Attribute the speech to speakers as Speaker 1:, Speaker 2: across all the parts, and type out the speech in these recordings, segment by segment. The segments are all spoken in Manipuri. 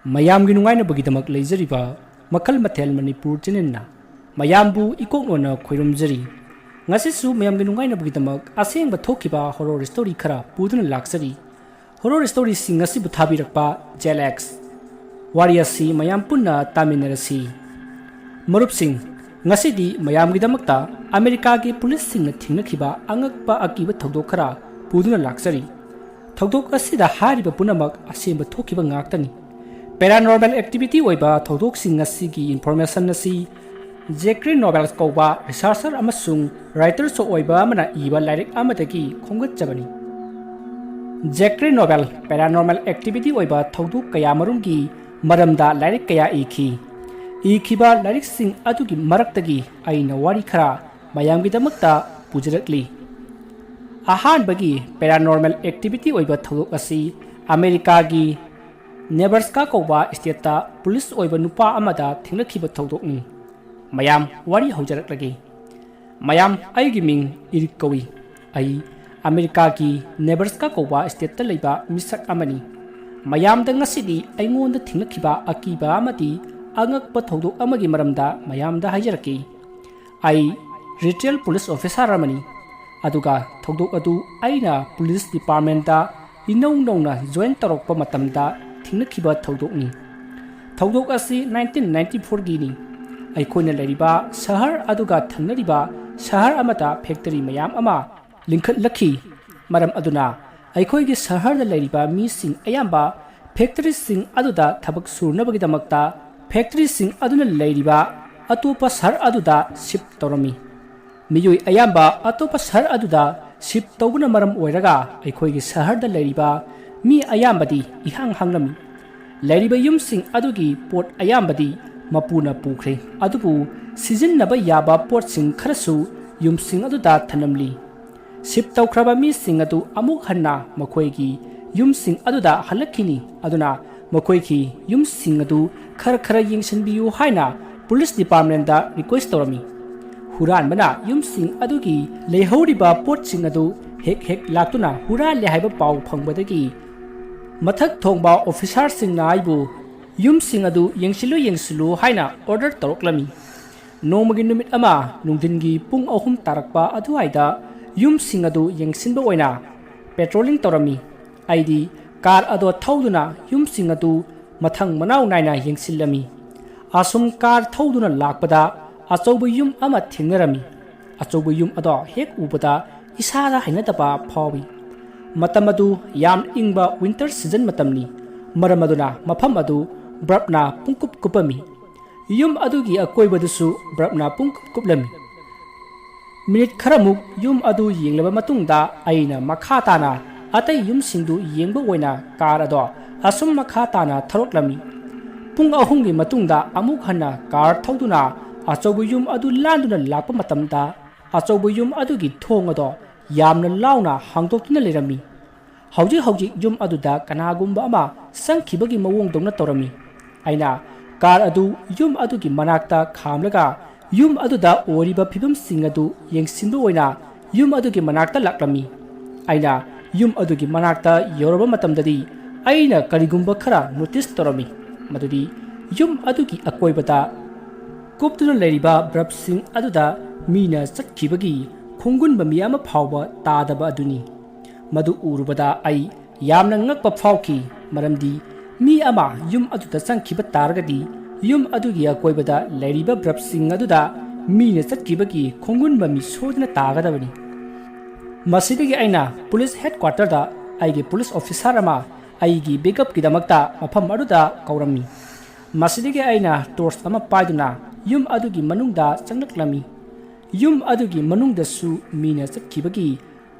Speaker 1: ꯃꯌꯥꯝꯒꯤ ꯅꯨꯡꯉꯥꯏꯅꯕꯒꯤꯗꯃꯛ ꯂꯩꯖꯔꯤꯕ ꯃꯈꯜ ꯃꯊꯦꯜ ꯃꯅꯤꯄꯨꯔ ꯆꯦꯅꯦꯜꯅ ꯃꯌꯥꯝꯕꯨ ꯏꯀꯣꯛꯅꯣꯅ ꯈꯣꯏꯔꯝꯖꯔꯤ ꯉꯁꯤꯁꯨ ꯃꯌꯥꯝꯒꯤ ꯅꯨꯡꯉꯥꯏꯅꯕꯒꯤꯗꯃꯛ ꯑꯁꯦꯡꯕ ꯊꯣꯛꯈꯤꯕ ꯍꯣꯔꯣꯔ ꯁ꯭ꯇꯣꯔꯤ ꯈꯔ ꯄꯨꯗꯨꯅ ꯂꯥꯛꯆꯔꯤ ꯍꯣꯔꯣꯔ ꯁ꯭ꯇꯣꯔꯤꯁꯤꯡ ꯑꯁꯤꯕꯨ ꯊꯥꯕꯤꯔꯛꯄ ꯖꯦꯂꯦꯛꯁ ꯋꯥꯔꯤ ꯑꯁꯤ ꯃꯌꯥꯝ ꯄꯨꯟꯅ ꯇꯥꯃꯤꯟꯅꯔꯁꯤ ꯃꯔꯨꯞꯁꯤꯡ ngasi mayam gidamakta America gi police sing thingnakiba angakpa akiba thodok khara puduna laksari thodok asida hariba punamak asemba thokiba ngaktani paranormal activity oiba thodok sing asigi information asi Jeffrey Nobel koba researcher amasung writer so oiba mana iba lyric amatagi khongat jabani Jeffrey Nobel paranormal activity oiba thodok kaya marumgi maramda lyric kaya ikhi इखिबा लाइरिक सिंह अदुगी मरक्तगी आइना वारी खरा मयामगिदमक्ता पुजरकली अहानबगी पैरानॉर्मल एक्टिविटी ओइबा थौदोक असि अमेरिकागी नेब्रास्का कौबा स्टेटता पुलिस ओइबा नुपा अमदा थिंगलखिबा थौदोकनी मयाम वारी हौजरकलगी मयाम आइगी Ming Eric कौई I अमेरिकागी Nebraska कौबा स्टेटता लैबा मिसक अमनी मयामदा ngasiदी आइंगोंदा थिंगलखिबा अकीबा अमदी angakpa thodok amagi maramda mayamda hajaraki ai retail police officer ramani aduga thodok adu aina police department da inong nongna join tarokpa matamda thingnakiba thodokni thodok asi 1994 gi ni aikoina leriba shahar aduga thangnariba shahar amata factory mayam ama linkhat lakhi maram aduna aikoigi shahar da leriba mi sing ayamba factory sing aduda thabak surnabagi damakta factory sing aduna leiriba atopa sar aduda ship torami miyoi ayamba atopa sar aduda ship tobuna maram oiraga aikhoigi sahar da leiriba mi ayambadi ihang hanglami leiriba yum sing adugi port ayambadi mapuna pukhre adubu season naba yaba port sing kharasu yum sing aduda thanamli ship tawkraba mi sing adu amuk hanna makhoigi yum sing aduda halakini aduna makhoigi yum sing adu khara khara yengsanbiyu haina police department da request torami huran bana yum sing adugi leihoriba port sing adu hek hek laktuna huran le haiba pau phangbadagi mathak thongba officer sing na aibu yum sing adu yengsilu haina order toroklami nomagi numit ama nungdingi pung ahum tarakpa adu aida yum sing adu yengsinba oina patrolling torami aidi car ado thauduna yum sing adu mathang manau naina yengsilami asum car thauduna lakpada achobu yum ama thingnarami achobu yum ado hek ubada isara hainataba phawi matamadu yam ingba winter season matamni maramaduna mafam adu brabna pungkup kupami yum adugi akoibadusu brabna pungkup kuplami minute kharamuk yum adu yenglaba matungda aina makha tana atai yum singdu yengba oina car ado asum makha tana tharoklami pung ahumgi matungda amuk hanna car thauduna achobu yum adu landuna lakpa matamda achobu yum adugi thong ado yamna launa hangdoktuna lerami hauji yum aduda kanagumba ama sangkhibagi mawong dongna torami aina car adu yum adugi manakta khamlaga yum aduda oriba phibam singadu yengsindu oina yum adugi manakta laklami aina yum adugi manakta yoroba matamdadi aina karigumba khara notice torami madudi yum adugi akoibata koptuna leriba brab sing aduda mina satkibagi khongunba miyama phawba tadaba aduni madu urubada ai yamna ngakpa phawki maramdi mi ama yum aduda sangkhiba targadi yum adugi akoibada leriba brab sing aduda mina satkibagi khongunba mi sodna tagadabani masidagi aina police headquarter da aigi police officer ama aigi backup kidamakta mafam aduda kaurami masidigi aina torch ama paiduna yum adugi manungda changlaklami yum adugi manungda su mina chakhibagi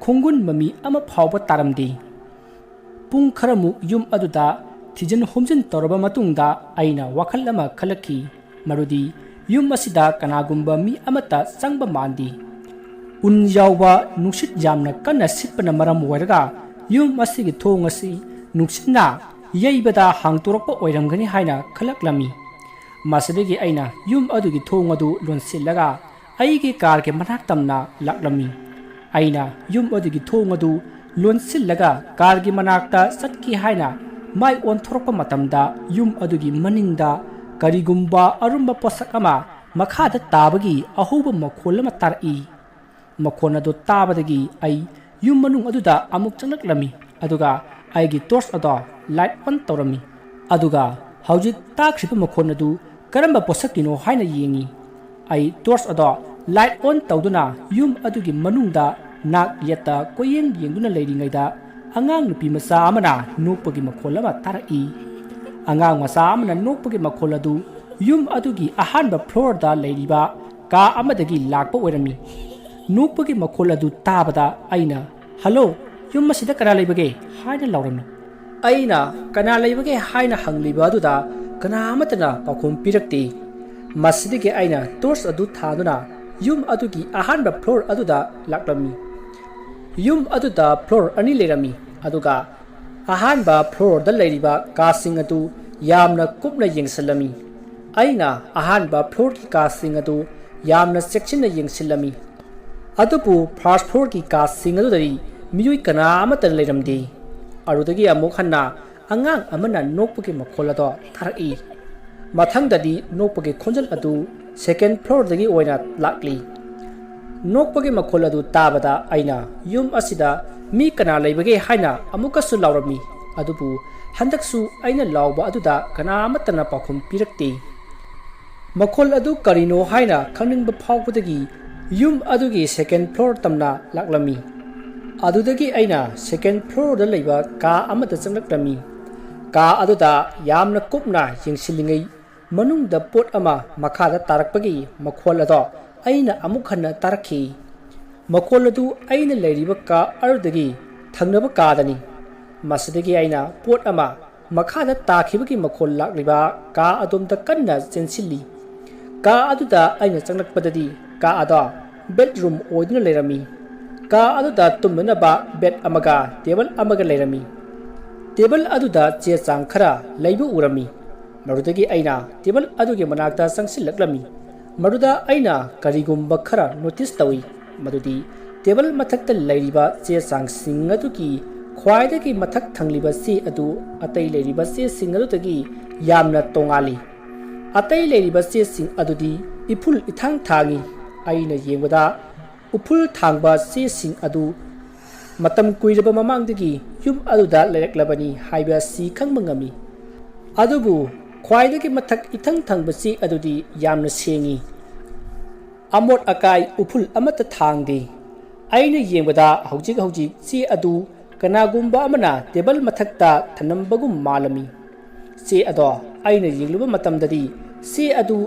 Speaker 1: khongun mami ama phawba taramdi pung kharamu yum aduda thijin homjin toraba matungda aina wakhal ama khalaki marudi yum asida kanagumba mi amata changba mandi un yawba nuksit jamna kana sitpana maram oiraga yum asigi thong asi nuksitna yaibada hangtorokpa oiramgani haina khalaklami masadegi aina yum adugi thong adu lonsillaga aigi car ke manak tamna laklami aina yum adugi thong adu lonsillaga car gi manakta satki haina mai onthorokpa matamda yum adugi maningda karigumba arumba posak ama makhada tabagi ahuba makhol ama tarai makhon adu tabadagi ai yum manung aduda amuk changaklami aduga aigi torch ado light on torami aduga haujik takripa makhon adu karamba posakino haina yengi ai torch ado light on tawduna yum adugi manungda nak yata koyeng yengduna leiringaida angang nupi masa amana nokpagi makhol ama tarai angang masa amana nokpagi makhol adu yum adugi ahanba floor da leiriba ka amadagi lakpa oirami nokpagi makhol adu tabada aina hello yum masida kana leibage haina laurami aina kana leibage haina hangliba aduda kana amatana pakhum pirakti masidigi aina torch adu thaduna yum adugi ahanba floor aduda laklami yum aduda floor ani lerami aduga ahanba floor da leiriba kasing adu yamna kupna yengsalami aina ahanba floor ki kasing adu yamna section na yengsilami adupu first floor ki kasing adu dari miyui kana amata leiramdi arudagi amuk hanna angang amana nokpagi makhol ado tharai mathangdadi nokpagi khonjal adu second floor dagi oina lakli nokpagi makhol adu tabada aina yum asida mi kana leibage haina amukasu laurami adubu handaksu aina lawba aduda kana amatana pakhum pirakti makhol adu karino haina khangning ba phawpudagi yum adugi second floor tamna laklami adudagi aina second floor da leiba ka amata changaklami ka aduda yamna kupna yengsilingai manungda pot ama makhada tarakpagi makhol ado aina amuk hanna tarakhi makhol adu aina leiriba ka arudagi thangnaba kadani masidagi aina pot ama makhada takhibagi makhol lakliba ka adomda kanna chensilli ka aduda aina changlakpadadi ka ada bedroom oiduna leirami ka aduda tumnaba bed amaga table amaga leirami table aduda che chang khara leibu urami marudagi aina table aduge manakta sangsillaklami maruda aina karigumba khara notice tawi madudi table mathakta leiriba che chang sing adugi khwaidagi mathak thangliba se adu atai leiriba se sing adudagi yamna tongali atai leiriba se sing adudi ipul ithang thangi aina yengwada upul thangba se sing adu matam kuiraba mamangdagi yum aduda lereklabani haiba si khangmangami adubu khwaidagi mathak ithang thangba se adudi yamna sengi amot akai upul amata thangdi aina yengwada haujik se adu kanagumba amana table mathakta thanambagum malami se ado aina yengluba matamdadi se adu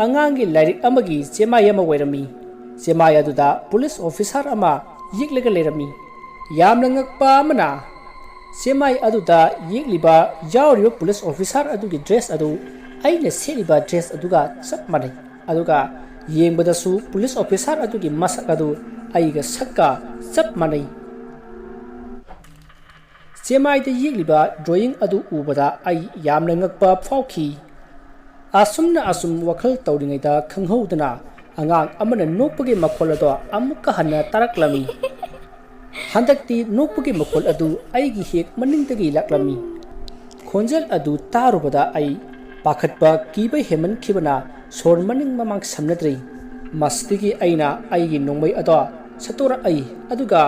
Speaker 1: angangi lairik amagi semai ama wairami semai aduda police officer ama yiklega lerami yamna ngakpa amana semai aduda yikliba yawriba police officer adugi dress adu aina seliba dress aduga chap manai aduga yengbadasu police officer adugi masak adu aiga sakka chap manai semai de yikliba drawing adu ubada ai yamna ngakpa phawki asumna asum wakhal tawringaida khanghoudana angang amana nokpagi makhol ado amukka hanna taraklami handakti nokpagi makhol adu aigi hek maningdagi laklami khonjal adu tarubada ai pakhatpa kibai heman khibana sor maning mamang samnadri mastigi aina aigi nongmai ado satora ai aduga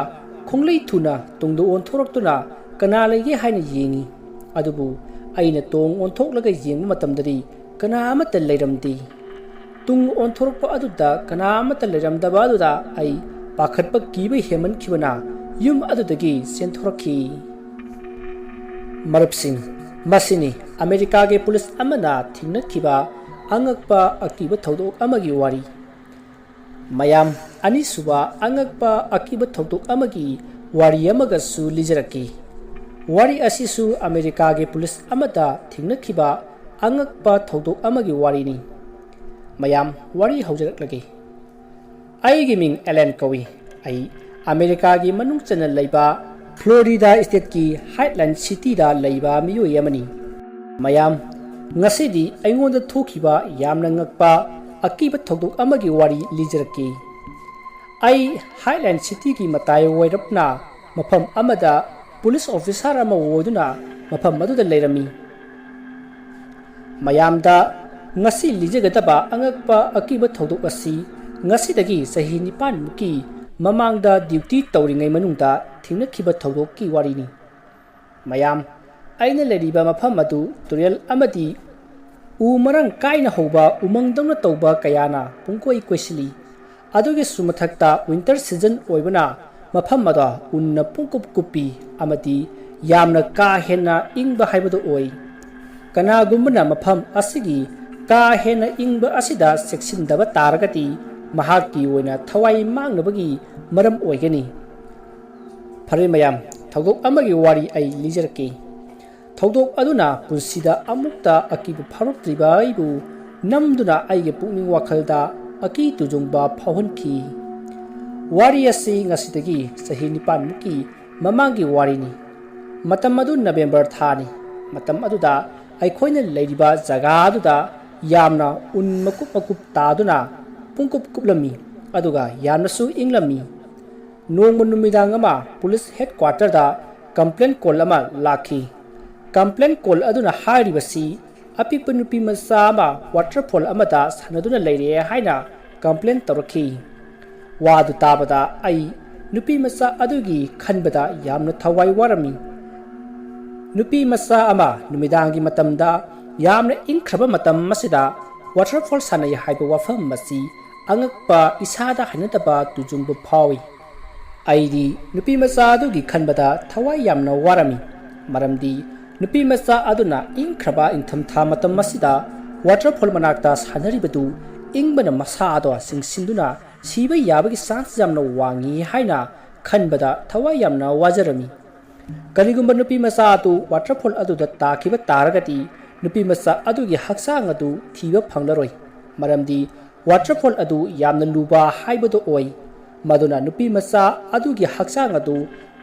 Speaker 1: khonglei thuna tungdo on thoroktuna kana lege haina yengi adubu aina tong on thoklaga yengma matamdari kana amata leiramdi tung on thorokpa aduda kana amata leiramdaba aduda ai pakhatpa kibai heman khibana yum adudagi senthoraki marupsing masini america ge police amana thingnakhiba angakpa akiba thodok amagi wari mayam ani suba angakpa akiba thodok amagi wari amaga su lijaraki wari asisu america ge police amada thingnakhiba angakpa thodok amagi wari ni mayam wari haujaklage ai giming elen kawi ai america gi manung chana leiba florida state ki highland city da leiba miyo yamani mayam ngasidi aingonda thokhiba yamna ngakpa akiba thodok amagi wari lijaraki ai highland city ki matai wairapna mafam amada police officer ama woduna ꯃꯐꯝ ꯑꯗꯨꯗ ꯂꯩꯔꯝꯃꯤ꯫ ꯃꯌꯥꯝꯗ ꯉꯁꯤ ꯂꯤꯖꯒꯗꯕ ꯑꯉꯛꯄ ꯑꯀꯤꯕ ꯊꯧꯗꯣꯛ ꯑꯁꯤ ꯉꯁꯤꯗꯒꯤ ꯆꯍꯤ 9ꯃꯨꯛꯀꯤ ꯃꯃꯥꯡꯗ ꯗ꯭ꯌꯨꯇꯤ ꯇꯧꯔꯤꯉꯩ ꯃꯅꯨꯡꯗ ꯊꯦꯡꯅꯈꯤꯕ ꯊꯧꯗꯣꯛꯀꯤ ꯋꯥꯔꯤꯅꯤ꯫ ꯃꯌꯥꯝ, ꯑꯩꯅ ꯂꯩꯔꯤꯕ ꯃꯐꯝ ꯑꯗꯨ ꯇꯨꯔꯦꯜ ꯑꯃꯗꯤ ꯎ ꯃꯔꯥꯡ ꯀꯥꯏꯅ ꯍꯧꯕ ꯎꯃꯪꯗꯧꯅ ꯇꯧꯕ ꯀꯌꯥꯅ ꯄꯨꯡꯀꯣꯏ ꯀꯣꯏꯁꯤꯜꯂꯤ꯫ ꯑꯗꯨꯒꯤꯁꯨ ꯃꯊꯛꯇ ꯋꯤꯟꯇꯔ ꯁꯤꯖꯟ ꯑꯣꯏꯕꯅ ꯃꯐꯝ ꯑꯗꯨ ꯎꯟꯅ ꯄꯨꯡꯀꯨꯞ ꯀꯨꯞꯄꯤ ꯑꯃꯗꯤ ꯌꯥꯝꯅ ꯀꯥ ꯍꯦꯟꯅ ꯏꯪꯕ ꯍꯥꯏꯕꯗꯨ ꯑꯣꯏ꯫ ꯀꯅꯥꯒꯨꯝꯕꯅ ꯃꯐꯝ ꯑꯁꯤꯒꯤ ꯀꯥ ꯍꯦꯟꯅ ꯏꯪꯕ ꯑꯁꯤꯗ ꯆꯦꯛꯁꯤꯟꯗꯕ ꯇꯥꯔꯒꯗꯤ ꯃꯍꯥꯛꯀꯤ ꯑꯣꯏꯅ ꯊꯋꯥꯏ ꯃꯥꯡꯅꯕꯒꯤ ꯃꯔꯝ ꯑꯣꯏꯒꯅꯤ꯫ ꯐꯔꯦ ꯃꯌꯥꯝ, ꯊꯧꯗꯣꯛ ꯑꯃꯒꯤ ꯋꯥꯔꯤ ꯑꯩ ꯂꯤꯖꯔꯛꯀꯦ꯫ ꯊꯧꯗꯣꯛ ꯑꯗꯨꯅ ꯄꯨꯟꯁꯤꯗ ꯑꯃꯨꯛꯇ ꯑꯀꯤꯕ ꯐꯥꯎꯔꯛꯇ꯭ꯔꯤꯕ ꯑꯩꯕꯨ ꯅꯝꯗꯨꯅ ꯑꯩꯒꯤ ꯄꯨꯛꯅꯤꯡ ꯋꯥꯈꯜꯗ ꯑꯀꯤ ꯇꯨꯖꯨꯡꯕ ꯐꯥꯎꯍꯟꯈꯤ꯫ ꯋꯥꯔꯤ ꯑꯁꯤ ꯉꯁꯤꯗꯒꯤ ꯆꯍꯤ 9ꯃꯨꯛꯀꯤ ꯃꯃꯥꯡꯒꯤ ꯋꯥꯔꯤꯅꯤ꯫ ꯃꯇꯝ ꯑꯗꯨ ꯅꯕꯦꯝꯕꯔ ꯊꯥꯅꯤ꯫ ꯃꯇꯝ ꯑꯗꯨꯗ ꯑꯩꯈꯣꯏꯅ ꯂꯩꯔꯤꯕ ꯖꯒꯥ ꯑꯗꯨꯗ ꯌꯥꯝꯅ ꯎꯟ ꯃꯀꯨꯞ ꯃꯀꯨꯞ ꯇꯥꯗꯨꯅ ꯄꯨꯡꯀꯨꯞ ꯀꯨꯞꯂꯝꯃꯤ ꯑꯗꯨꯒ ꯌꯥꯝꯅꯁꯨ ꯏꯪꯂꯝꯃꯤ꯫ ꯅꯣꯡꯃ ꯅꯨꯃꯤꯗꯥꯡ ꯑꯃ ꯄꯨꯂꯤꯁ ꯍꯦꯗꯀ꯭ꯋꯥꯔꯇꯔꯗ ꯀꯝꯄ꯭ꯂꯦꯟ ꯀꯣꯜ ꯑꯃ ꯂꯥꯛꯈꯤ꯫ ꯀꯝꯄ꯭ꯂꯦꯟ ꯀꯣꯜ ꯑꯗꯨꯅ ꯍꯥꯏꯔꯤꯕꯁꯤ ꯑꯄꯤꯛꯄ ꯅꯨꯄꯤ ꯃꯆꯥ ꯑꯃ ꯋꯥꯇꯔꯐꯣꯜ ꯑꯃꯗ ꯁꯥꯟꯅꯗꯨꯅ ꯂꯩꯔꯦ ꯍꯥꯏꯅ ꯀꯝꯄ꯭ꯂꯦꯟ ꯇꯧꯔꯛꯈꯤ꯫ ꯋꯥꯗꯨ ꯇꯥꯕꯗ ꯑꯩ ꯅꯨꯄꯤ ꯃꯆꯥ ꯑꯗꯨꯒꯤ ꯈꯟꯕꯗ ꯌꯥꯝꯅ ꯊꯋꯥꯏ ꯋꯥꯔꯝꯃꯤ꯫ ꯅꯨꯄꯤ ꯃꯆꯥ ꯑꯃ ꯅꯨꯃꯤꯗꯥꯡꯒꯤ ꯃꯇꯝꯗ ꯌꯥꯝꯅ ꯏꯪꯈ꯭ꯔꯕ ꯃꯇꯝ ꯑꯁꯤꯗ ꯋꯥꯇꯔꯐꯣꯜ ꯁꯥꯟꯅꯩ ꯍꯥꯏꯕ ꯋꯥꯐꯝ ꯑꯁꯤ ꯑꯉꯛꯄ, ꯏꯁꯥꯗ ꯍꯩꯅꯗꯕ ꯇꯨꯖꯨꯡꯕ ꯐꯥꯎꯏ꯫ ꯑꯩꯗꯤ ꯅꯨꯄꯤ ꯃꯆꯥ ꯑꯗꯨꯒꯤ ꯈꯟꯕꯗ ꯊꯋꯥꯏ ꯌꯥꯝꯅ ꯋꯥꯔꯝꯃꯤ꯫ ꯃꯔꯝꯗꯤ ꯅꯨꯄꯤ ꯃꯆꯥ ꯑꯗꯨꯅ ꯏꯪꯈ꯭ꯔꯕ ꯏꯪꯊꯝꯊꯥ ꯃꯇꯝ ꯑꯁꯤꯗ ꯋꯥꯇꯔꯐꯣꯜ ꯃꯅꯥꯛꯇ ꯁꯥꯟꯅꯔꯤꯕꯗꯨ ꯏꯪꯕꯅ ꯃꯁꯥ ꯑꯗꯨ ꯆꯤꯡꯁꯤꯟꯗꯨꯅ ꯁꯤꯕ ꯌꯥꯕꯒꯤ ꯆꯥꯟꯁ ꯌꯥꯝꯅ ꯋꯥꯡꯉꯤ ꯍꯥꯏꯅ ꯈꯟꯕꯗ ꯊꯋꯥꯏ ꯌꯥꯝꯅ ꯋꯥꯖꯔꯝꯃꯤ꯫ ꯀꯔꯤꯒꯨꯝꯕ ꯅꯨꯄꯤ ꯃꯆꯥ ꯑꯗꯨ ꯋꯥꯇꯔꯐꯣꯜ ꯑꯗꯨꯗ ꯇꯥꯈꯤꯕ ꯇꯥꯔꯒꯗꯤ ꯅꯨꯄꯤ ꯃꯆꯥ ꯑꯗꯨꯒꯤ ꯍꯛꯆꯥꯡ ꯑꯗꯨ ꯊꯤꯕ ꯐꯪꯂꯔꯣꯏ꯫ ꯃꯔꯝꯗꯤ ꯋꯥꯇꯔꯐꯣꯜ ꯑꯗꯨ ꯌꯥꯝꯅ ꯂꯨꯕ ꯍꯥꯏꯕꯗꯨ ꯑꯣꯏ꯫ ꯃꯗꯨꯅ ꯅꯨꯄꯤ ꯃꯆꯥ ꯑꯗꯨꯒꯤ ꯍꯛꯆꯥꯡ ꯑꯗꯨ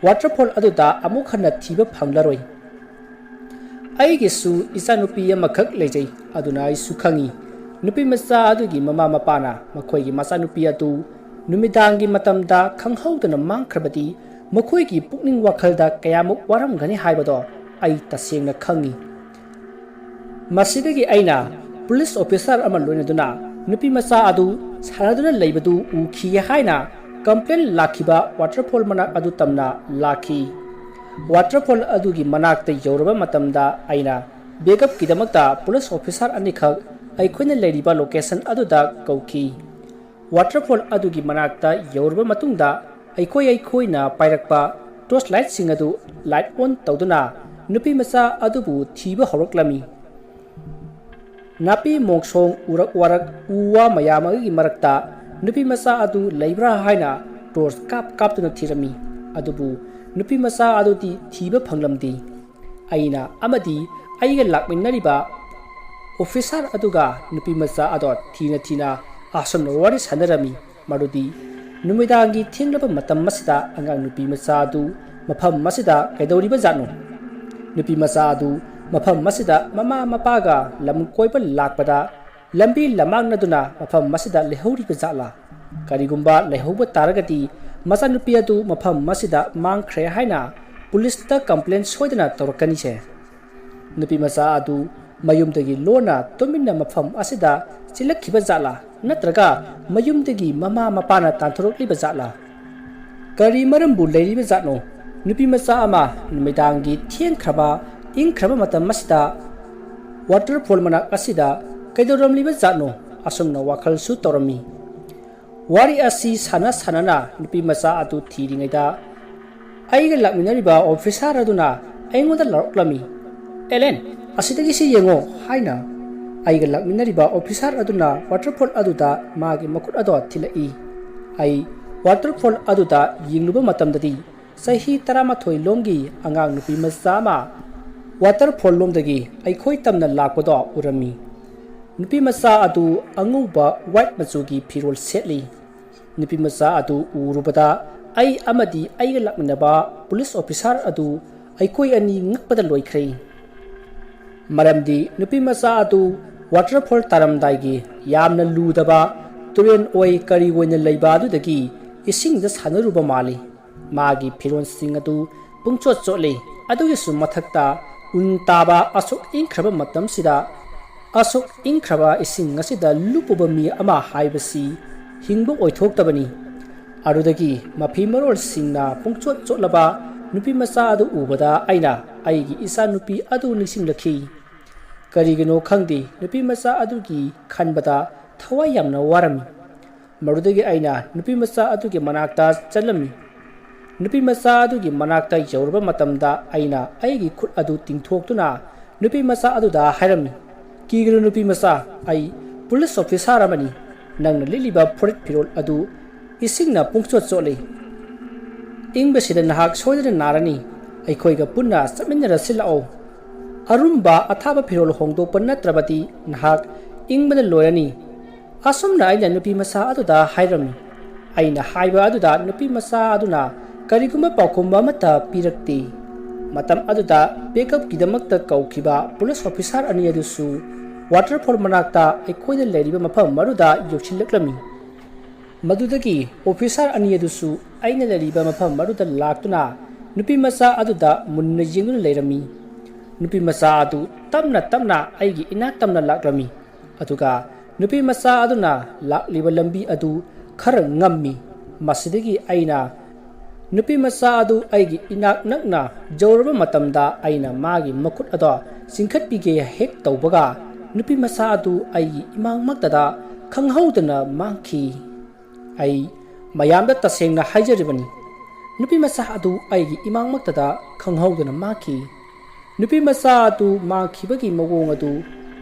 Speaker 1: ꯋꯥꯇꯔꯐꯣꯜ ꯑꯗꯨꯗ ꯑꯃꯨꯛ ꯍꯟꯅ ꯊꯤꯕ ꯐꯪꯂꯔꯣꯏ꯫ ꯑꯩꯒꯤꯁꯨ ꯏꯆꯥꯅꯨꯄꯤ ꯑꯃꯈꯛ ꯂꯩꯖꯩ꯫ ꯑꯗꯨꯅ ꯑꯩꯁꯨ ꯈꯪꯏ ꯅꯨꯄꯤ ꯃꯆꯥ ꯑꯗꯨꯒꯤ ꯃꯃꯥ ꯃꯄꯥꯅ ꯃꯈꯣꯏꯒꯤ ꯃꯆꯥꯅꯨꯄꯤ ꯑꯗꯨ ꯅꯨꯃꯤꯗꯥꯡꯒꯤ ꯃꯇꯝꯗ ꯈꯪꯍꯧꯗꯅ ꯃꯥꯡꯈ꯭ꯔꯕꯗꯤ ꯃꯈꯣꯏꯒꯤ ꯄꯨꯛꯅꯤꯡ ꯋꯥꯈꯜꯗ ꯀꯌꯥꯃꯨꯛ ꯋꯥꯔꯝꯒꯅꯤ ꯍꯥꯏꯕꯗꯣ ꯑꯩ ꯇꯁꯦꯡꯅ ꯈꯪꯏ꯫ ꯃꯁꯤꯗꯒꯤ ꯑꯩꯅ ꯄꯨꯂꯤꯁ ꯑꯣꯐꯤꯁꯥꯔ ꯑꯃ ꯂꯣꯏꯅꯗꯨꯅ ꯅꯨꯄꯤ ꯃꯆꯥ ꯑꯗꯨ ꯁꯥꯟꯅꯗꯨꯅ ꯂꯩꯕꯗꯨ ꯎꯈꯤ ꯍꯥꯏꯅ ꯀꯝꯄ꯭ꯂꯦꯟ ꯂꯥꯛꯈꯤꯕ ꯋꯥꯇꯔꯐꯣꯜ ꯃꯅꯥꯛ ꯑꯗꯨ ꯇꯝꯅ ꯂꯥꯛꯈꯤ꯫ ꯋꯥꯇꯔꯐꯣꯜ ꯑꯗꯨꯒꯤ ꯃꯅꯥꯛꯇ ꯌꯧꯔꯕ ꯃꯇꯝꯗ ꯑꯩꯅ ꯕꯦꯛꯑꯞꯀꯤꯗꯃꯛꯇ ꯄꯨꯂꯤꯁ ꯑꯣꯐꯤꯁꯥꯔ ꯑꯅꯤꯈꯛ ꯑꯩꯈꯣꯏꯅ ꯂꯩꯔꯤꯕ ꯂꯣꯀꯦꯁꯟ ꯑꯗꯨꯗ ꯀꯧꯈꯤ꯫ ꯋꯥꯇꯔꯐꯣꯜ ꯑꯗꯨꯒꯤ ꯃꯅꯥꯛꯇ ꯌꯧꯔꯕ ꯃꯇꯨꯡꯗ ꯑꯩꯈꯣꯏꯅ ꯄꯥꯏꯔꯛꯄ ꯇꯣꯔꯆ ꯂꯥꯏꯠꯁꯤꯡ ꯑꯗꯨ ꯂꯥꯏꯠ ꯑꯣꯟ ꯇꯧꯗꯨꯅ ꯅꯨꯄꯤ ꯃꯆꯥ ꯑꯗꯨꯕꯨ ꯊꯤꯕ ꯍꯧꯔꯛꯂꯝꯃꯤ꯫ ꯅꯥꯄꯤ ꯃꯣꯡꯁꯣꯡ, ꯎꯔꯛ ꯋꯥꯔꯛ, ꯎ ꯋꯥ ꯃꯌꯥꯝ ꯑꯃꯒꯤ ꯃꯔꯛꯇ ꯅꯨꯄꯤ ꯃꯆꯥ ꯑꯗꯨ ꯂꯩꯕ꯭ꯔꯥ ꯍꯥꯏꯅ ꯇꯣꯔꯆ ꯀꯥꯞꯇꯨꯅ ꯊꯤꯔꯝꯃꯤ꯫ ꯑꯗꯨꯕꯨ ꯅꯨꯄꯤ ꯃꯆꯥ ꯑꯗꯨꯗꯤ ꯊꯤꯕ ꯐꯪꯂꯝꯗꯦ꯫ ꯑꯩꯅ ꯑꯃꯗꯤ ꯑꯩꯒ ꯂꯥꯛꯃꯤꯟꯅꯔꯤꯕ ꯑꯣꯐꯤꯁꯥꯔ ꯑꯗꯨꯒ ꯅꯨꯄꯤ ꯃꯆꯥ ꯑꯗꯨ ꯊꯤꯅ ꯑꯁꯨꯝꯅ ꯋꯥꯔꯤ ꯁꯥꯟꯅꯔꯝꯃꯤ ꯃꯗꯨꯗꯤ ꯅꯨꯃꯤꯗꯥꯡꯒꯤ ꯊꯦꯡꯂꯕ ꯃꯇꯝ ꯑꯁꯤꯗ ꯑꯉꯥꯡ ꯅꯨꯄꯤ ꯃꯆꯥ ꯑꯗꯨ ꯃꯐꯝ ꯑꯁꯤꯗ ꯀꯩꯗꯧꯔꯤꯕꯖꯥꯠꯅꯣ? ꯅꯨꯄꯤ ꯃꯆꯥ ꯑꯗꯨ ꯃꯐꯝ ꯑꯁꯤꯗ ꯃꯃꯥ ꯃꯄꯥꯒ ꯂꯝ ꯀꯣꯏꯕ ꯂꯥꯛꯄꯗ ꯂꯝꯕꯤ ꯂꯝꯃꯥꯡꯅꯗꯨꯅ ꯃꯐꯝ ꯑꯁꯤꯗ ꯂꯩꯍꯧꯔꯤꯕꯖꯥꯠꯂꯥ? ꯀꯔꯤꯒꯨꯝꯕ ꯂꯩꯍꯧꯕ ꯇꯥꯔꯒꯗꯤ ꯃꯆꯥꯅꯨꯄꯤ ꯑꯗꯨ ꯃꯐꯝ ꯑꯁꯤꯗ ꯃꯥꯡꯈ꯭ꯔꯦ ꯍꯥꯏꯅ ꯄꯨꯂꯤꯁꯇ ꯀꯝꯄ꯭ꯂꯦꯟ ꯁꯣꯏꯗꯅ ꯇꯧꯔꯛꯀꯅꯤꯁꯦ꯫ ꯅꯨꯄꯤ ꯃꯆꯥ ꯑꯗꯨ ꯃꯌꯨꯝꯗꯒꯤ ꯂꯣꯟꯅ ꯇꯨꯃꯤꯟꯅ ꯃꯐꯝ ꯑꯁꯤꯗ ꯆꯦꯜꯂꯛꯈꯤꯕꯖꯥꯠꯂꯥ ꯅꯠꯇ꯭ꯔꯒ ꯃꯌꯨꯝꯗꯒꯤ ꯃꯃꯥ ꯃꯄꯥꯅ ꯇꯥꯟꯊꯣꯔꯛꯂꯤꯕꯖꯥꯠꯂꯥ? ꯀꯔꯤ ꯃꯔꯝꯕꯨ ꯂꯩꯔꯤꯕꯖꯥꯠꯅꯣ? ꯅꯨꯄꯤ ꯃꯆꯥ ꯑꯃ ꯅꯨꯃꯤꯗꯥꯡꯒꯤ ꯊꯦꯡꯈ꯭ꯔꯕ ꯏꯪꯈ꯭ꯔꯕ ꯃꯇꯝ ꯑꯁꯤꯗ ꯋꯥꯇꯔꯐꯣꯜ ꯃꯅꯥꯛ ꯑꯁꯤꯗ ꯀꯩꯗꯧꯔꯝꯂꯤꯕꯖꯥꯠꯅꯣ? ꯑꯁꯨꯝꯅ ꯋꯥꯈꯜꯁꯨ ꯇꯧꯔꯝꯃꯤ꯫ ꯋꯥꯔꯤ ꯑꯁꯤ ꯁꯥꯟꯅꯅ ꯅꯨꯄꯤ ꯃꯆꯥ ꯑꯗꯨ ꯊꯤꯔꯤꯉꯩꯗ ꯑꯩꯒ ꯂꯥꯛꯃꯤꯟꯅꯔꯤꯕ ꯑꯣꯐꯤꯁꯥꯔ ꯑꯗꯨꯅ ꯑꯩꯉꯣꯟꯗ ꯂꯥꯎꯔꯛꯂꯝꯃꯤ꯫ "ꯑꯦꯂꯦꯟ, ꯑꯁꯤꯗꯒꯤꯁꯤ ꯌꯦꯡꯉꯣ" ꯍꯥꯏꯅ꯫ ꯑꯩꯒ ꯂꯥꯛꯃꯤꯟꯅꯔꯤꯕ ꯑꯣꯐꯤꯁꯥꯔ ꯑꯗꯨꯅ ꯋꯥꯇꯔꯐꯣꯜ ꯑꯗꯨꯗ ꯃꯥꯒꯤ ꯃꯈꯨꯠ ꯑꯗꯨ ꯊꯤꯜꯂꯛꯏ꯫ ꯑꯩ ꯋꯥꯇꯔꯐꯣꯜ ꯑꯗꯨꯗ ꯌꯦꯡꯂꯨꯕ ꯃꯇꯝꯗꯗꯤ ꯆꯍꯤ 11 ꯂꯣꯝꯒꯤ ꯑꯉꯥꯡ ꯅꯨꯄꯤ ꯃꯆꯥ ꯑꯃ ꯋꯥꯇꯔꯐꯣꯜ ꯂꯣꯝꯗꯒꯤ ꯑꯩꯈꯣꯏ ꯇꯝꯅ ꯂꯥꯛꯄꯗꯣ ꯎꯔꯝꯃꯤ꯫ ꯅꯨꯄꯤ ꯃꯆꯥ ꯑꯗꯨ ꯑꯉꯧꯕ ꯋꯥꯏꯠ ꯃꯆꯨꯒꯤ ꯐꯤꯔꯣꯜ ꯁꯦꯠꯂꯤ꯫ ꯅꯨꯄꯤ ꯃꯆꯥ ꯑꯗꯨ ꯎꯔꯨꯕꯗ ꯑꯩ ꯑꯃꯗꯤ ꯑꯩꯒ ꯂꯥꯛꯃꯤꯟꯅꯕ ꯄꯨꯂꯤꯁ ꯑꯣꯐꯤꯁꯥꯔ ꯑꯗꯨ ꯑꯩꯈꯣꯏ ꯑꯅꯤ ꯉꯛꯄꯗ ꯂꯣꯏꯈ꯭ꯔꯦ꯫ ꯃꯔꯝꯗꯤ ꯅꯨꯄꯤ ꯃꯆꯥ ꯑꯗꯨ ꯋꯥꯇꯔꯐꯣꯜ ꯇꯥꯔꯝꯗꯥꯏꯒꯤ ꯌꯥꯝꯅ ꯂꯨꯗꯕ ꯇꯨꯔꯦꯟ ꯑꯣꯏ ꯀꯔꯤ ꯑꯣꯏꯅ ꯂꯩꯕ ꯑꯗꯨꯗꯒꯤ ꯏꯁꯤꯡꯗ ꯁꯥꯟꯅꯔꯨꯕ ꯃꯥꯜꯂꯤ꯫ ꯃꯥꯒꯤ ꯐꯤꯔꯣꯜꯁꯤꯡ ꯑꯗꯨ ꯄꯨꯡꯆꯣꯠ ꯆꯣꯠꯂꯤ꯫ ꯑꯗꯨꯒꯤꯁꯨ ꯃꯊꯛꯇ ꯎꯟ ꯇꯥꯕ ꯑꯁꯨꯛ ꯏꯪꯈ꯭ꯔꯕ ꯃꯇꯝꯁꯤꯗ ꯑꯁꯨꯛ ꯏꯪꯈ꯭ꯔꯕ ꯏꯁꯤꯡ ꯑꯁꯤꯗ ꯂꯨꯞꯄꯕ ꯃꯤ ꯑꯃ ꯍꯥꯏꯕꯁꯤ ꯍꯤꯡꯕ ꯑꯣꯏꯊꯣꯛꯇꯕꯅꯤ ꯑꯗꯨꯗꯒꯤ ꯃꯐꯤ ꯃꯔꯣꯜꯁꯤꯡꯅ ꯄꯨꯡꯆꯣꯠ ꯆꯣꯠꯂꯕ ꯅꯨꯄꯤ ꯃꯆꯥ ꯑꯗꯨ ꯎꯕꯗ ꯑꯩꯅ ꯑꯩꯒꯤ ꯏꯆꯥꯅꯨꯄꯤ ꯑꯗꯨ ꯅꯤꯡꯁꯤꯡꯂꯛꯈꯤ ꯀꯔꯤꯒꯤꯅꯣ ꯈꯪꯗꯦ ꯅꯨꯄꯤ ꯃꯆꯥ ꯑꯗꯨꯒꯤ ꯈꯟꯕꯗ ꯊꯋꯥꯏ ꯌꯥꯝꯅ ꯋꯥꯔꯝꯃꯤ ꯃꯗꯨꯗꯒꯤ ꯑꯩꯅ ꯅꯨꯄꯤ ꯃꯆꯥ ꯑꯗꯨꯒꯤ ꯃꯅꯥꯛꯇ ꯆꯠꯂꯝꯃꯤ ꯅꯨꯄꯤ ꯃꯆꯥ ꯑꯗꯨꯒꯤ ꯃꯅꯥꯛꯇ ꯌꯧꯔꯕ ꯃꯇꯝꯗ ꯑꯩꯅ ꯑꯩꯒꯤ ꯈꯨꯠ ꯑꯗꯨ ꯇꯤꯡꯊꯣꯛꯇꯨꯅ ꯅꯨꯄꯤ ꯃꯆꯥ ꯑꯗꯨꯗ ꯍꯥꯏꯔꯝꯃꯤ ꯀꯤꯒꯅꯨ ꯅꯨꯄꯤ ꯃꯆꯥ ꯑꯩ ꯄꯨꯂꯤꯁ ꯑꯣꯐꯤꯁꯥꯔ ꯑꯃꯅꯤ ꯅꯪꯅ ꯂꯤꯠꯂꯤꯕ ꯐꯨꯔꯤꯠ ꯐꯤꯔꯣꯜ ꯑꯗꯨ ꯏꯁꯤꯡꯅ ꯄꯨꯡꯆꯣꯠ ꯆꯣꯠꯂꯤ ꯏꯪꯕꯁꯤꯗ ꯅꯍꯥꯛ ꯁꯣꯏꯗꯅ ꯅꯥꯔꯅꯤ ꯑꯩꯈꯣꯏꯒ ꯄꯨꯟꯅ ꯆꯠꯃꯤꯟꯅꯔꯁꯤ ꯂꯥꯛꯑꯣ ꯑꯔꯨꯝꯕ ꯑꯊꯥꯕ ꯐꯤꯔꯣꯜ ꯍꯣꯡꯗꯣꯛꯄ ꯅꯠꯇ꯭ꯔꯕꯗꯤ ꯅꯍꯥꯛ ꯏꯪꯕꯅ ꯂꯣꯏꯔꯅꯤ ꯑꯁꯨꯝꯅ ꯑꯩꯅ ꯅꯨꯄꯤ ꯃꯆꯥ ꯑꯗꯨꯗ ꯍꯥꯏꯔꯝꯃꯤ ꯑꯩꯅ ꯍꯥꯏꯕ ꯑꯗꯨꯗ ꯅꯨꯄꯤ ꯃꯆꯥ ꯑꯗꯨꯅ ꯀꯔꯤꯒꯨꯝꯕ ꯄꯥꯎꯈꯨꯝ ꯑꯃꯠꯇ ꯄꯤꯔꯛꯇꯦ ꯃꯇꯝ ꯑꯗꯨꯗ ꯕꯦꯛꯑꯞꯀꯤꯗꯃꯛꯇ ꯀꯧꯈꯤꯕ ꯄꯨꯂꯤꯁ ꯑꯣꯐꯤꯁꯥꯔ ꯑꯅꯤ ꯑꯗꯨꯁꯨ ꯋꯥꯇꯔꯐꯣꯜ ꯃꯅꯥꯛꯇ ꯑꯩꯈꯣꯏꯅ ꯂꯩꯔꯤꯕ ꯃꯐꯝ ꯑꯗꯨꯗ ꯌꯧꯁꯤꯜꯂꯛꯂꯝꯃꯤ ꯃꯗꯨꯗꯒꯤ ꯑꯣꯐꯤꯁꯥꯔ ꯑꯅꯤ ꯑꯗꯨꯁꯨ ꯑꯩꯅ ꯂꯩꯔꯤꯕ ꯃꯐꯝ ꯑꯗꯨꯗ ꯂꯥꯛꯇꯨꯅ ꯅꯨꯄꯤ ꯃꯆꯥ ꯑꯗꯨꯗ ꯃꯨꯟꯅ ꯌꯦꯡꯗꯨꯅ ꯂꯩꯔꯝꯃꯤ ꯅꯨꯄꯤ ꯃꯆꯥ ꯑꯗꯨ ꯇꯞꯅ ꯇꯞꯅ ꯑꯩꯒꯤ ꯏꯅꯥꯛ ꯇꯝꯅ ꯂꯥꯛꯂꯝꯃꯤ ꯑꯗꯨꯒ ꯅꯨꯄꯤ ꯃꯆꯥ ꯑꯗꯨꯅ ꯂꯥꯛꯂꯤꯕ ꯂꯝꯕꯤ ꯑꯗꯨ ꯈꯔ ꯉꯝꯃꯤ ꯃꯁꯤꯗꯒꯤ ꯑꯩꯅ ꯅꯨꯄꯤ ꯃꯆꯥ ꯑꯗꯨ ꯑꯩꯒꯤ ꯏꯅꯥꯛ ꯅꯛꯅ ꯌꯧꯔꯕ ꯃꯇꯝꯗ ꯑꯩꯅ ꯃꯥꯒꯤ ꯃꯈꯨꯠ ꯑꯗꯣ ꯆꯤꯡꯈꯠꯄꯤꯒꯦ ꯍꯦꯛ ꯇꯧꯕꯒ ꯅꯨꯄꯤ ꯃꯆꯥ ꯑꯗꯨ ꯑꯩꯒꯤ ꯏꯃꯥꯡꯃꯛꯇꯗ ꯈꯪꯍꯧꯗꯅ ꯃꯥꯡꯈꯤ ꯑꯩ ꯃꯌꯥꯝꯗ ꯇꯁꯦꯡꯅ ꯍꯥꯏꯖꯔꯤꯕꯅꯤ ꯅꯨꯄꯤ ꯃꯆꯥ ꯑꯗꯨ ꯑꯩꯒꯤ ꯏꯃꯥꯡꯃꯛꯇꯗ ꯈꯪꯍꯧꯗꯅ ꯃꯥꯡꯈꯤ ꯅꯨꯄꯤ ꯃꯆꯥ ꯑꯗꯨ ꯃꯥꯡꯈꯤꯕꯒꯤ ꯃꯑꯣꯡ ꯑꯗꯨ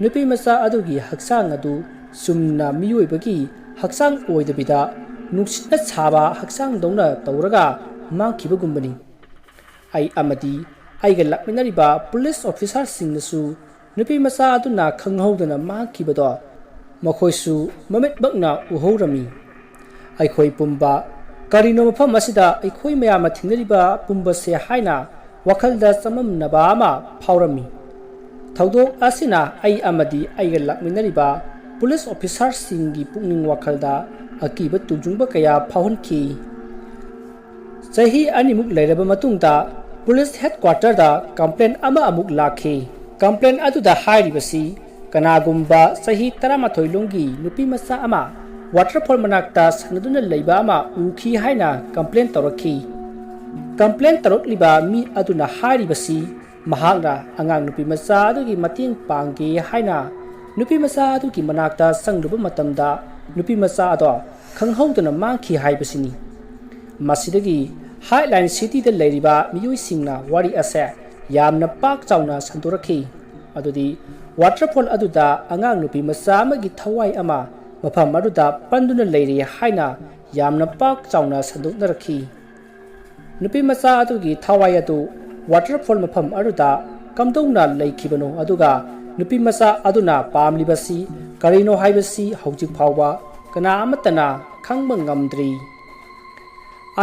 Speaker 1: ꯅꯨꯄꯤ ꯃꯆꯥ ꯑꯗꯨꯒꯤ ꯍꯛꯆꯥꯡ ꯑꯗꯨ ꯆꯨꯝꯅ ꯃꯤꯑꯣꯏꯕꯒꯤ ꯍꯛꯆꯥꯡ ꯑꯣꯏꯗꯕꯤꯗ ꯅꯨꯡꯁꯤꯠꯅ ꯁꯥꯕ ꯍꯛꯆꯥꯡꯗꯧꯅ ꯇꯧꯔꯒ ꯃꯥꯡꯈꯤꯕꯒꯨꯝꯕꯅꯤ ꯑꯩ ꯑꯃꯗꯤ ꯑꯩꯒ ꯂꯥꯛꯃꯤꯟꯅꯔꯤꯕ ꯄꯨꯂꯤꯁ ꯑꯣꯐꯤꯁꯥꯔꯁꯤꯡꯅꯁꯨ ꯅꯨꯄꯤ ꯃꯆꯥ ꯑꯗꯨꯅ ꯈꯪꯍꯧꯗꯅ ꯃꯥꯡꯈꯤꯕꯗꯣ ꯃꯈꯣꯏꯁꯨ ꯃꯃꯤꯠꯃꯛꯅ ꯎꯍꯧꯔꯝꯃꯤ ꯑꯩꯈꯣꯏ ꯄꯨꯝꯕ ꯀꯔꯤꯅꯣ ꯃꯐꯝ ꯑꯁꯤꯗ ꯑꯩꯈꯣꯏ ꯃꯌꯥꯝꯅ ꯊꯦꯡꯅꯔꯤꯕ ꯄꯨꯝꯕꯁꯦ ꯍꯥꯏꯅ ꯋꯥꯈꯜꯗ ꯆꯃꯝꯅꯕ ꯑꯃ ꯐꯥꯎꯔꯝꯃꯤ ꯊꯧꯗꯣꯛ ꯑꯁꯤꯅ ꯑꯩ ꯑꯃꯗꯤ ꯑꯩꯒ ꯂꯥꯛꯃꯤꯟꯅꯔꯤꯕ ꯄꯨꯂꯤꯁ ꯑꯣꯐꯤꯁꯥꯔꯁꯤꯡꯒꯤ ꯄꯨꯛꯅꯤꯡ ꯋꯥꯈꯜꯗ ꯑꯀꯤꯕ ꯇꯨꯖꯨꯡꯕ ꯀꯌꯥ ꯐꯥꯎꯍꯟꯈꯤ ꯆꯍꯤ ꯑꯅꯤꯃꯨꯛ ꯂꯩꯔꯕ ꯃꯇꯨꯡꯗ ꯄꯨꯂꯤꯁ ꯍꯦꯗꯀ꯭ꯋꯥꯔꯇꯔꯗ ꯀꯝꯄ꯭ꯂꯦꯟ ꯑꯃ ꯑꯃꯨꯛ ꯂꯥꯛꯈꯤ ꯀꯝꯄ꯭ꯂꯦꯟ ꯑꯗꯨꯗ ꯍꯥꯏꯔꯤꯕꯁꯤ ꯀꯅꯥꯒꯨꯝꯕ ꯆꯍꯤ 18 ꯂꯣꯝꯒꯤ ꯅꯨꯄꯤ ꯃꯆꯥ ꯑꯃ ꯋꯥꯇꯔꯐꯣꯜ ꯃꯅꯥꯛꯇ ꯁꯥꯟꯅꯗꯨꯅ ꯂꯩꯕ ꯑꯃ ꯎꯈꯤ ꯍꯥꯏꯅ ꯀꯝꯄ꯭ꯂꯦꯟ ꯇꯧꯔꯛꯈꯤ ꯀꯝꯄ꯭ꯂꯦꯟ ꯇꯧꯔꯛꯂꯤꯕ ꯃꯤ ꯑꯗꯨꯅ ꯍꯥꯏꯔꯤꯕꯁꯤ ꯃꯍꯥꯛꯅ ꯑꯉꯥꯡ ꯅꯨꯄꯤ ꯃꯆꯥ ꯑꯗꯨꯒꯤ ꯃꯇꯦꯡ ꯄꯥꯡꯒꯦ ꯍꯥꯏꯅ ꯅꯨꯄꯤ ꯃꯆꯥ ꯑꯗꯨꯒꯤ ꯃꯅꯥꯛꯇ ꯆꯪꯂꯨꯕ ꯃꯇꯝꯗ ꯅꯨꯄꯤ ꯃꯆꯥ ꯑꯗꯣ ꯈꯪꯍꯧꯗꯅ ꯃꯥꯡꯈꯤ ꯍꯥꯏꯕꯁꯤꯅꯤ ꯃꯁꯤꯗꯒꯤ ꯍꯥꯏꯠꯂꯥꯏꯟ ꯁꯤꯇꯤꯗ ꯂꯩꯔꯤꯕ ꯃꯤꯑꯣꯏꯁꯤꯡꯅ ꯋꯥꯔꯤ ꯑꯁꯦ ꯌꯥꯝꯅ ꯄꯥꯛ ꯆꯥꯎꯅ ꯁꯟꯗꯣꯔꯛꯈꯤ ꯑꯗꯨꯗꯤ ꯋꯥꯇꯔꯐꯣꯜ ꯑꯗꯨꯗ ꯑꯉꯥꯡ ꯅꯨꯄꯤ ꯃꯆꯥ ꯑꯃꯒꯤ ꯊꯋꯥꯏ ꯑꯃ ꯃꯐꯝ ꯑꯗꯨꯗ ꯄꯟꯗꯨꯅ ꯂꯩꯔꯤ ꯍꯥꯏꯅ ꯌꯥꯝꯅ ꯄꯥꯛ ꯆꯥꯎꯅ ꯁꯟꯗꯣꯛꯅꯔꯛꯈꯤ ꯅꯨꯄꯤ ꯃꯆꯥ ꯑꯗꯨꯒꯤ ꯊꯋꯥꯏ ꯑꯗꯨ ꯋꯥꯇꯔꯐꯣꯜ ꯃꯐꯝ ꯑꯗꯨꯗ ꯀꯝꯗꯧꯅ ꯂꯩꯈꯤꯕꯅꯣ ꯑꯗꯨꯒ ꯅꯨꯄꯤ ꯃꯆꯥ ꯑꯗꯨꯅ ꯄꯥꯝꯂꯤꯕꯁꯤ ꯀꯔꯤꯅꯣ ꯍꯥꯏꯕꯁꯤ ꯍꯧꯖꯤꯛ ꯐꯥꯎꯕ ꯀꯅꯥ ꯑꯃꯠꯇꯅ ꯈꯪꯕ ꯉꯝꯗ꯭ꯔꯤ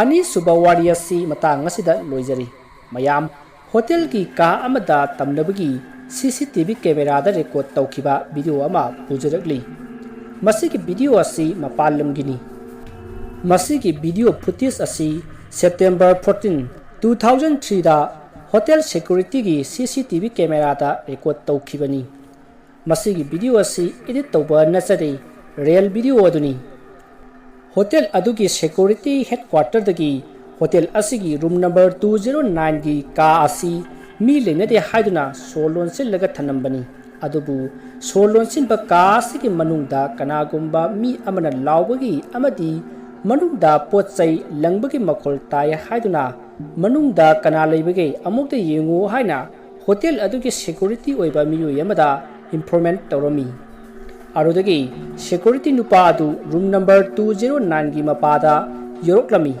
Speaker 1: ꯑꯅꯤꯁꯨꯕ ꯋꯥꯔꯤ ꯑꯁꯤ ꯃꯇꯥꯡ ꯑꯁꯤꯗ ꯂꯣꯏꯖꯔꯤ ꯃꯌꯥꯝ ꯍꯣꯇꯦꯜꯒꯤ ꯀꯥ ꯑꯃꯗ ꯇꯝꯅꯕꯒꯤ CCTV ꯀꯦꯃꯦꯔꯥꯗ ꯔꯦꯀꯣꯔꯗ ꯇꯧꯈꯤꯕ ꯚꯤꯗꯤꯑꯣ ꯑꯃ ꯄꯨꯖꯔꯛꯂꯤ ꯃꯁꯤꯒꯤ ꯚꯤꯗꯤꯑꯣ ꯑꯁꯤ ꯃꯄꯥꯟ ꯂꯝꯒꯤꯅꯤ ꯃꯁꯤꯒꯤ ꯚꯤꯗꯤꯑꯣ ꯐꯨꯇꯦꯖ ꯑꯁꯤ ꯁꯦꯞꯇꯦꯝꯕꯔ 14, 2003ꯗ ꯍꯣꯇꯦꯜ ꯁꯦꯀ꯭ꯌꯨꯔꯤꯇꯤꯒꯤ CCTV ꯀꯦꯃꯦꯔꯥꯗ ꯔꯦꯀꯣꯔꯗ ꯇꯧꯈꯤꯕꯅꯤ ꯃꯁꯤꯒꯤ ꯚꯤꯗꯤꯑꯣ ꯑꯁꯤ ꯑꯦꯗꯤꯠ ꯇꯧꯕ ꯅꯠꯆꯗꯦ ꯔꯤꯑꯦꯜ ꯚꯤꯗꯤꯑꯣ ꯑꯗꯨꯅꯤ ꯍꯣꯇꯦꯜ ꯑꯗꯨꯒꯤ ꯁꯦꯀ꯭ꯌꯨꯔꯤꯇꯤ ꯍꯦꯗꯀ꯭ꯋꯥꯔꯇꯔꯗꯒꯤ ꯍꯣꯇꯦꯜ ꯑꯁꯤꯒꯤ ꯔꯨꯝ ꯅꯝꯕꯔ 209ꯒꯤ ꯀꯥ ꯑꯁꯤ ꯃꯤ ꯂꯩꯅꯗꯦ ꯍꯥꯏꯗꯨꯅ ꯁꯣꯔ ꯂꯣꯟꯁꯤꯜꯂꯒ ꯊꯅꯝꯕꯅꯤ ꯑꯗꯨꯕꯨ ꯁꯣꯔ ꯂꯣꯟꯁꯤꯟꯕ ꯀꯥ ꯑꯁꯤꯒꯤ ꯃꯅꯨꯡꯗ ꯀꯅꯥꯒꯨꯝꯕ ꯃꯤ ꯑꯃꯅ ꯂꯥꯎꯕꯒꯤ ꯑꯃꯗꯤ ꯃꯅꯨꯡꯗ ꯄꯣꯠ ꯆꯩ ꯂꯪꯕꯒꯤ ꯃꯈꯣꯜ ꯇꯥꯏ ꯍꯥꯏꯗꯨꯅ ꯃꯅꯨꯡꯗ ꯀꯅꯥ ꯂꯩꯕꯒꯦ ꯑꯃꯨꯛꯇ ꯌꯦꯡꯉꯨ ꯍꯥꯏꯅ ꯍꯣꯇꯦꯜ ꯑꯗꯨꯒꯤ ꯁꯦꯀ꯭ꯌꯨꯔꯤꯇꯤ ꯑꯣꯏꯕ ꯃꯤꯑꯣꯏ ꯑꯃꯗ ꯏꯟꯐꯣꯔꯃꯦꯟ ꯇꯧꯔꯝꯃꯤ ꯑꯗꯨꯗꯒꯤ ꯁꯦꯀ꯭ꯌꯨꯔꯤꯇꯤ ꯅꯨꯄꯥ ꯑꯗꯨ ꯔꯨꯝ ꯅꯝꯕꯔ 209ꯒꯤ ꯃꯄꯥꯗ ꯌꯧꯔꯛꯂꯝꯃꯤ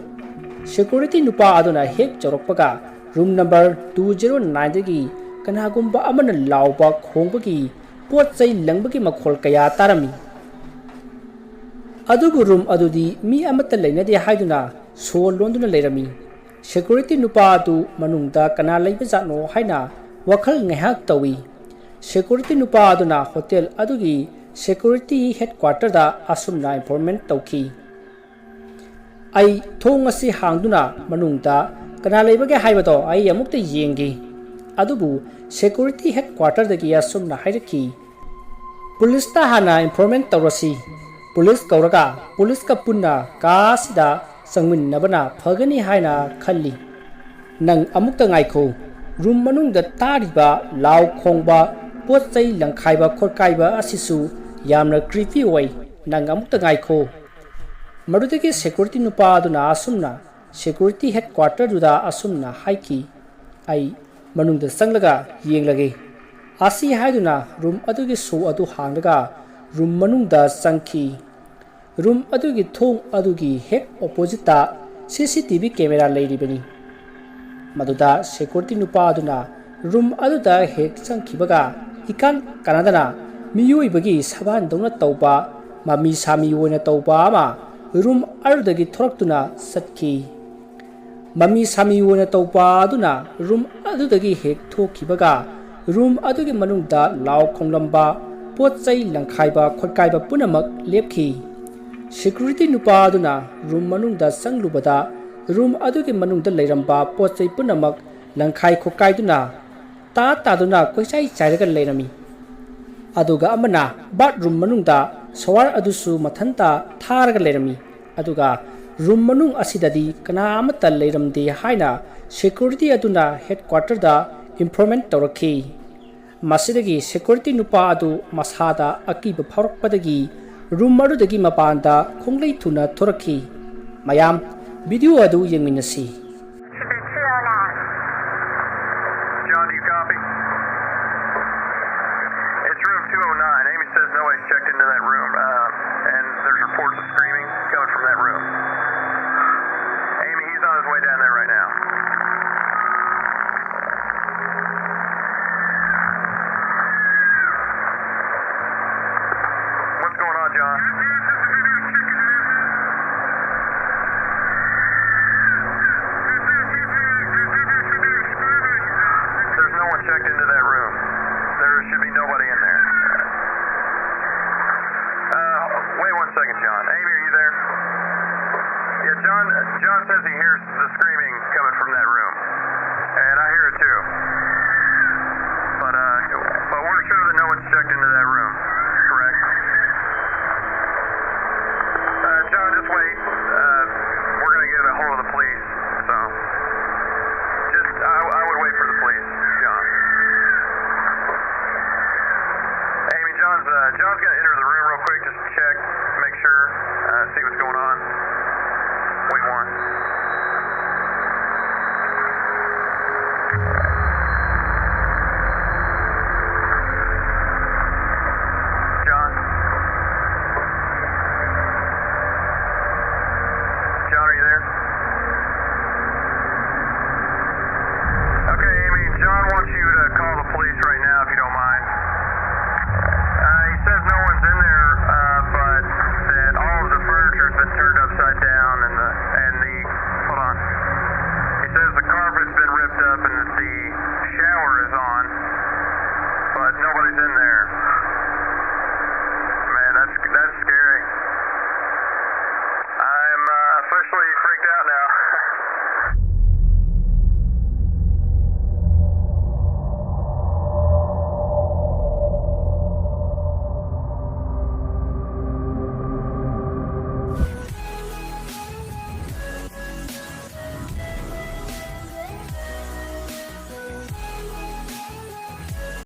Speaker 1: ꯁꯦꯀ꯭ꯌꯨꯔꯤꯇꯤ ꯅꯨꯄꯥ ꯑꯗꯨꯅ ꯍꯦꯛ ꯌꯧꯔꯛꯄꯒ ꯔꯨꯝ ꯅꯝꯕꯔ 209ꯗꯒꯤ ꯀꯅꯥꯒꯨꯝꯕ ꯑꯃꯅ ꯂꯥꯎꯕ ꯈꯣꯡꯕꯒꯤ ꯄꯣꯠ ꯆꯩ ꯂꯪꯕꯒꯤ ꯃꯈꯣꯜ ꯀꯌꯥ ꯇꯥꯔꯝꯃꯤ ꯑꯗꯨꯕꯨ ꯔꯨꯝ ꯑꯗꯨꯗꯤ ꯃꯤ ꯑꯃꯠꯇ ꯂꯩꯅꯗꯦ ꯍꯥꯏꯗꯨꯅ ꯁꯣꯔ ꯂꯣꯟꯗꯨꯅ ꯂꯩꯔꯝꯃꯤ ꯁꯦꯀ꯭ꯌꯨꯔꯤꯇꯤ ꯅꯨꯄꯥ ꯑꯗꯨ ꯃꯅꯨꯡꯗ ꯀꯅꯥ ꯂꯩꯕꯖꯥꯠꯅꯣ ꯍꯥꯏꯅ ꯋꯥꯈꯜ ꯉꯥꯏꯍꯥꯛ ꯇꯧꯏ ꯁꯦꯀ꯭ꯌꯨꯔꯤꯇꯤ ꯅꯨꯄꯥ ꯑꯗꯨꯅ ꯍꯣꯇꯦꯜ ꯑꯗꯨꯒꯤ ꯁꯦꯀ꯭ꯌꯨꯔꯤꯇꯤ ꯍꯦꯗꯀ꯭ꯋꯥꯔꯇꯔꯗ ꯑꯁꯨꯝꯅ ꯏꯟꯐꯣꯔꯃꯦꯟ ꯇꯧꯈꯤ ꯑꯩ ꯊꯣꯡ ꯑꯁꯤ ꯍꯥꯡꯗꯨꯅ ꯃꯅꯨꯡꯗ ꯀꯅꯥ ꯂꯩꯕꯒꯦ ꯍꯥꯏꯕꯗꯣ ꯑꯩ ꯑꯃꯨꯛꯇ ꯌꯦꯡꯒꯦ adubu security headquarters dagi asumna hairaki police ta hana informant tawrasi police kauraga police ka punna ka sida sangmin nabana phagani haina khalli nang amukta ngaikho room manung da tariba law khongba pochai langkhaiba khorkaiba asisu yamna creepy oi nang amukta ngaikho madudagi security nupa aduna asumna security headquarters duda asumna haiki ai manung da sanglaga yenglage asi haiduna room adugi so adu hangdaga room manung da sangki room adugi thong adugi hek opposite ta CCTV camera leiribani maduda security nupa aduna room aduda hek sangkibaga ikan kanadana miyoi bagi saban dongna tauba mami sami oina tauba ama room adudagi thoraktuna satki mami sami oina tauba aduna room adudagi hek thokhibaga room adugi manungda law khonglamba pochai langkhaiba khotkaiba punamak lepki security nupa aduna room manungda sanglubada room adugi manungda leiramba pochai punamak langkhai khokaiduna ta taduna koisai chairaga leirami aduga amana bathroom manungda shower adusu mathanta tharaga leirami aduga room manung asidadi kana amata leiramde haina security aduna headquarters da informant tawrakhi masidagi security nupa adu masada akiba phaurakpadagi room adudagi mapanda khonglei thuna thorakhi mayam video adu yengminasi
Speaker 2: John, do you copy? It's room 209. Amy says nobody's checked into that room, and there's reports of screaming coming from that room. Amy, he's on his way down there right now. What's going on, John? There's no one checked into that room. There should be nobody in there. Wait 1 second, John. Amy, are you there? Yeah, John says he hears the screaming.